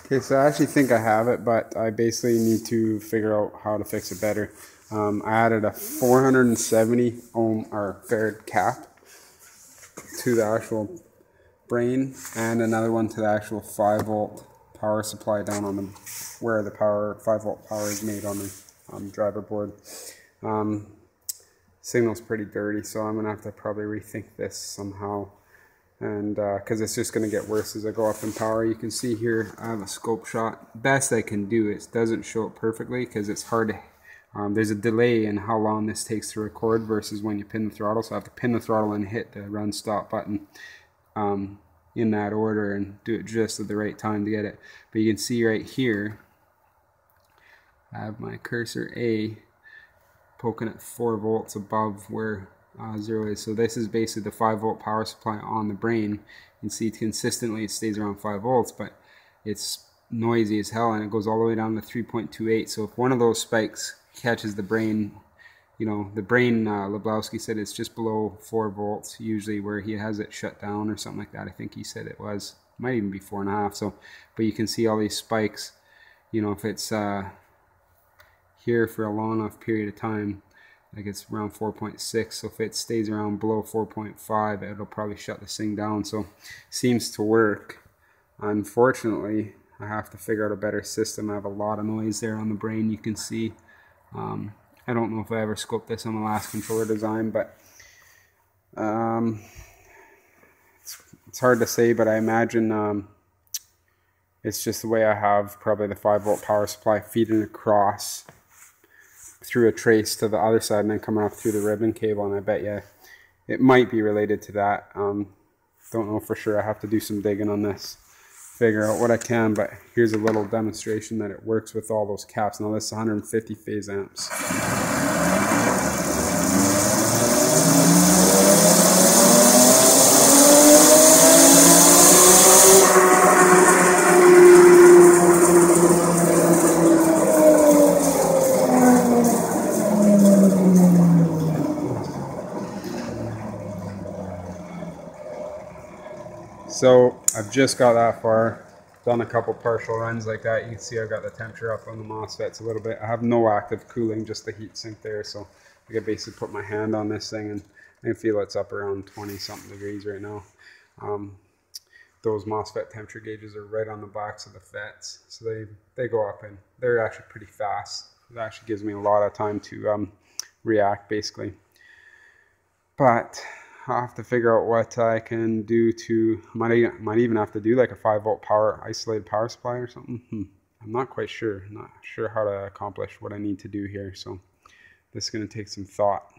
Okay, so I actually think I have it, but I basically need to figure out how to fix it better. I added a 470 ohm or farad cap to the actual brain and another one to the actual 5-volt power supply down on the where the 5-volt power is made on the driver board. Signal's pretty dirty, so I'm gonna have to probably rethink this somehow. And because it's just going to get worse as I go up in power. You can see here I have a scope shot. Best I can do, it doesn't show it perfectly because it's hard to, there's a delay in how long this takes to record versus when you pin the throttle. So I have to pin the throttle and hit the run stop button in that order and do it just at the right time to get it. But you can see right here I have my cursor A poking at 4 volts above where 0 is. So this is basically the 5-volt power supply on the brain. You can see consistently it stays around 5 volts, but it's noisy as hell and it goes all the way down to 3.28. So if one of those spikes catches the brain, you know, the brain, Leblowski said it's just below 4 volts usually where he has it shut down or something like that. I think he said it was, might even be 4.5. So, but you can see all these spikes, you know, if it's here for a long enough period of time, like it's around 4.6, so if it stays around below 4.5, it'll probably shut this thing down. So seems to work. Unfortunately, I have to figure out a better system. I have a lot of noise there on the brain, you can see. I don't know if I ever scoped this on the last controller design, but it's hard to say, but I imagine it's just the way I have probably the 5-volt power supply feeding across through a trace to the other side and then coming off through the ribbon cable, and I bet you it might be related to that. Don't know for sure. I have to do some digging on this, figure out what I can, but here's a little demonstration that it works with all those caps. Now this is 150 phase amps. So I've just got that far, done a couple partial runs like that. You can see I've got the temperature up on the MOSFETs a little bit. I have no active cooling, just the heat sink there. So I can basically put my hand on this thing and I can feel it's up around 20 something degrees right now. Those MOSFET temperature gauges are right on the backs of the FETs. So they go up and they're actually pretty fast. It actually gives me a lot of time to react basically. But I'll have to figure out what I can do to, might even have to do like a 5-volt power, isolated power supply or something. I'm not quite sure. I'm not sure how to accomplish what I need to do here. So this is going to take some thought.